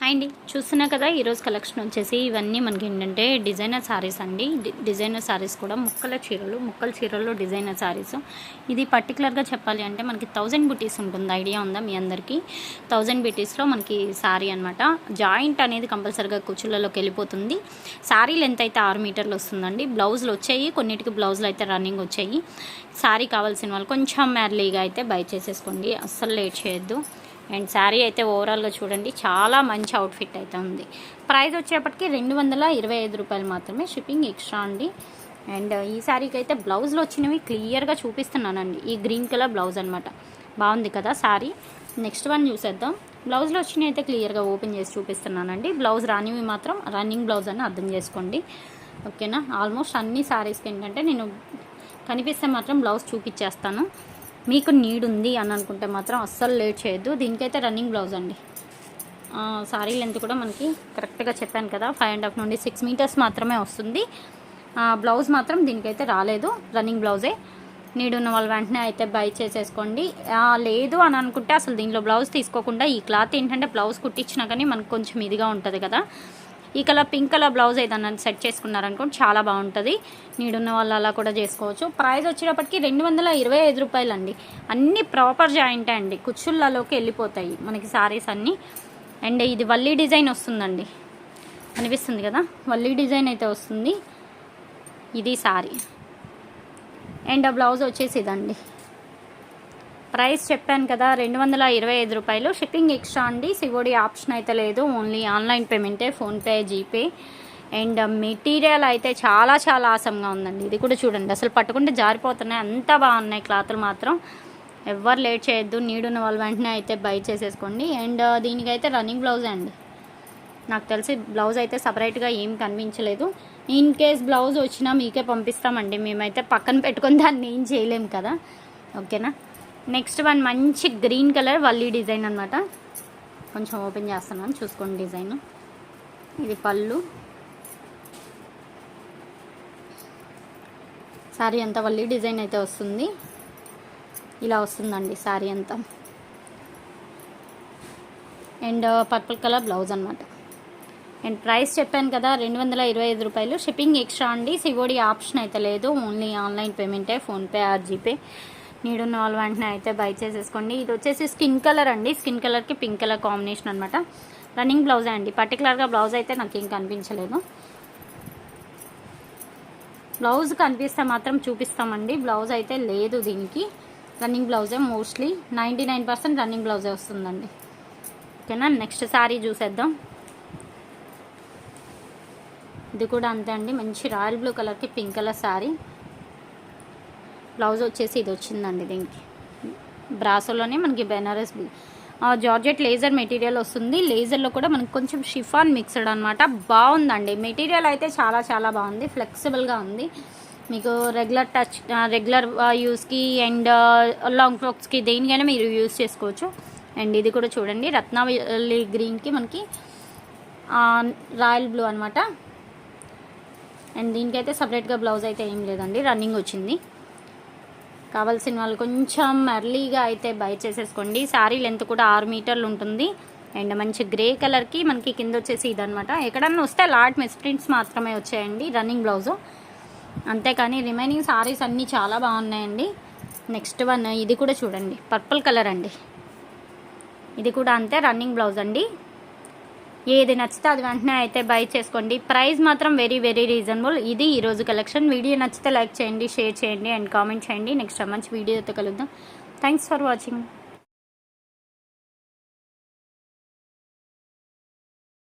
అండి చూస్తున్నా కదా ఈరోజు కలెక్షన్ వచ్చేసి ఇవన్నీ మనకి ఏంటంటే డిజైనర్ శారీస్ అండి. డిజైనర్ శారీస్ కూడా ముక్కల చీరల్లో డిజైనర్ శారీస్. ఇది పర్టికులర్గా చెప్పాలి అంటే మనకి 1000 బుటీస్ ఉంటుంది. ఐడియా ఉందా మీ అందరికీ? 1000 బుటీస్లో మనకి శారీ అనమాట. జాయింట్ అనేది కంపల్సరీగా కుచ్చులలోకి వెళ్ళిపోతుంది. శారీ లెంత్ అయితే 6 మీటర్లు వస్తుందండి. బ్లౌజులు వచ్చాయి, కొన్నిటికి బ్లౌజులు అయితే రన్నింగ్ వచ్చాయి. శారీ కావాల్సిన వాళ్ళు కొంచెం ఎర్లీగా అయితే బై చేసేసుకోండి, అస్సలు లేట్ చేయొద్దు. అండ్ శారీ అయితే ఓవరాల్గా చూడండి, చాలా మంచి అవుట్ఫిట్ అయితే ఉంది. ప్రైస్ వచ్చేప్పటికి 225 రూపాయలు మాత్రమే, షిప్పింగ్ ఎక్స్ట్రా అండి. అండ్ ఈ శారీకి అయితే బ్లౌజ్లో వచ్చినవి క్లియర్గా చూపిస్తున్నానండి. ఈ గ్రీన్ కలర్ బ్లౌజ్ అనమాట, బాగుంది కదా శారీ. నెక్స్ట్ వన్ చూసేద్దాం. బ్లౌజ్లో వచ్చినవి అయితే క్లియర్గా ఓపెన్ చేసి చూపిస్తున్నానండి. బ్లౌజ్ రానివి మాత్రం రన్నింగ్ బ్లౌజ్ అని అర్థం చేసుకోండి, ఓకేనా. ఆల్మోస్ట్ అన్ని శారీస్కి ఏంటంటే నేను కనిపిస్తే మాత్రం బ్లౌజ్ చూపించేస్తాను. మీకు నీడ్ ఉంది అని అనుకుంటే మాత్రం అస్సలు లేట్ చేయొద్దు. దీనికైతే రన్నింగ్ బ్లౌజ్ అండి. శారీ లెంత్ కూడా మనకి కరెక్ట్గా చెప్పాను కదా, 5.5 నుండి 6 మీటర్స్ మాత్రమే వస్తుంది. బ్లౌజ్ మాత్రం దీనికైతే రాలేదు, రన్నింగ్ బ్లౌజే. నీడ్ ఉన్న వాళ్ళు వెంటనే అయితే బై చేసేసుకోండి. లేదు అని అనుకుంటే అసలు దీనిలో బ్లౌజ్ తీసుకోకుండా ఈ క్లాత్ ఏంటంటే బ్లౌజ్ కుట్టించినా కానీ మనకు కొంచెం ఇదిగా ఉంటుంది కదా, ఈ కలర్ పింక్ కలర్ బ్లౌజ్ ఏదన్నా సెట్ చేసుకున్నారనుకోండి చాలా బాగుంటుంది. నీడున్న వాళ్ళు అలా కూడా చేసుకోవచ్చు. ప్రైస్ వచ్చేటప్పటికి 225 రూపాయలు అండి. అన్నీ ప్రాపర్ జాయింటే అండి, కుచ్చుళ్ళలోకి వెళ్ళిపోతాయి మనకి శారీస్ అన్నీ. అండ్ ఇది వల్లీ డిజైన్ వస్తుందండి, అనిపిస్తుంది కదా, వల్లీ డిజైన్ అయితే వస్తుంది. ఇది శారీ అండ్ బ్లౌజ్ వచ్చేసి ఇదండి. ప్రైస్ చెప్పాను కదా, 225 రూపాయలు, షిప్పింగ్ ఎక్స్ట్రా అండి. సివోడి ఆప్షన్ అయితే లేదు, ఓన్లీ ఆన్లైన్ పేమెంటే, ఫోన్పే, జీపే. అండ్ మెటీరియల్ అయితే చాలా చాలా ఆసంగా ఉందండి. ఇది కూడా చూడండి, అసలు పట్టుకుంటే జారిపోతున్నాయి, అంత బాగున్నాయి క్లాతులు మాత్రం. ఎవరు లేట్ చేయొద్దు, నీడున్న వాళ్ళు వెంటనే అయితే బై చేసేసుకోండి. అండ్ దీనికైతే రన్నింగ్ బ్లౌజే అండి. నాకు తెలిసి బ్లౌజ్ అయితే సపరేట్గా ఏం కనిపించలేదు. ఇన్ కేస్ బ్లౌజ్ వచ్చినా మీకే పంపిస్తామండి, మేమైతే పక్కన పెట్టుకొని దాన్ని ఏం చేయలేము కదా, ఓకేనా. నెక్స్ట్ వన్ మంచి గ్రీన్ కలర్ వల్లీ డిజైన్ అనమాట. కొంచెం ఓపెన్ చేస్తున్నాను చూసుకోండి డిజైన్. ఇది పళ్ళు, శారీ అంతా వల్లీ డిజైన్ అయితే వస్తుంది. ఇలా వస్తుందండి శారీ అంతా. అండ్ పర్పుల్ కలర్ బ్లౌజ్ అనమాట. అండ్ ప్రైస్ చెప్పాను కదా, 225 రూపాయలు, షిప్పింగ్ ఎక్స్ట్రా అండి. సివోడి ఆప్షన్ అయితే లేదు, ఓన్లీ ఆన్లైన్ పేమెంటే, ఫోన్పే ఆర్ జీపే. నీడున్న వాళ్ళు వెంటనే అయితే బై చేసేసుకోండి. ఇది వచ్చేసి స్కిన్ కలర్ అండి, స్కిన్ కలర్కి పింక్ కలర్ కాంబినేషన్ అనమాట. రన్నింగ్ బ్లౌజే అండి. పర్టికులర్గా బ్లౌజ్ అయితే నాకు ఏం కనిపించలేదు. బ్లౌజ్ కనిపిస్తే మాత్రం చూపిస్తామండి, బ్లౌజ్ అయితే లేదు దీనికి. రన్నింగ్ బ్లౌజే, మోస్ట్లీ 99% రన్నింగ్ బ్లౌజే వస్తుందండి, ఓకేనా. నెక్స్ట్ శారీ చూసేద్దాం. ఇది కూడా అంతే అండి, మంచి రాయల్ బ్లూ కలర్కి పింక్ కలర్ శారీ. బ్లౌజ్ వచ్చేసి ఇది వచ్చిందండి. దీనికి బ్రాసోలోనే మనకి బెనారస్ జార్జెట్ లేజర్ మెటీరియల్ వస్తుంది. లేజర్లో కూడా మనకి కొంచెం షిఫాన్ మిక్స్డ్ అనమాట. బాగుందండి మెటీరియల్ అయితే, చాలా చాలా బాగుంది, ఫ్లెక్సిబుల్గా ఉంది. మీకు రెగ్యులర్ యూస్కి అండ్ లాంగ్ ఫ్రాక్స్కి దేనికైనా మీరు యూస్ చేసుకోవచ్చు. అండ్ ఇది కూడా చూడండి, రత్నావళి గ్రీన్కి మనకి రాయల్ బ్లూ అనమాట. అండ్ దీనికైతే సపరేట్గా బ్లౌజ్ అయితే ఏం లేదండి, రన్నింగ్ వచ్చింది. కావాల్సిన వాళ్ళు కొంచెం ఎర్లీగా అయితే బై చేసేసుకోండి. శారీ లెంత్ కూడా 6 మీటర్లు ఉంటుంది. అండ్ మంచి గ్రే కలర్కి మనకి కింద వచ్చేసి ఇదనమాట. ఎక్కడన్నా వస్తే లాట్ మిస్ప్రింట్స్ మాత్రమే వచ్చాయండి, రన్నింగ్ బ్లౌజు, అంతేకాని రిమైనింగ్ శారీస్ అన్నీ చాలా బాగున్నాయండి. నెక్స్ట్ వన్ ఇది కూడా చూడండి, పర్పుల్ కలర్ అండి. ఇది కూడా అంతే, రన్నింగ్ బ్లౌజ్ అండి. ఏది నచ్చితే అది వెంటనే అయితే బై చేసుకోండి. ప్రైస్ మాత్రం వెరీ వెరీ రీజనబుల్. ఇది ఈరోజు కలెక్షన్. వీడియో నచ్చితే లైక్ చేయండి, షేర్ చేయండి అండ్ కామెంట్ చేయండి. నెక్స్ట్ మంచి వీడియోతో కలుద్దాం. Thanks for watching.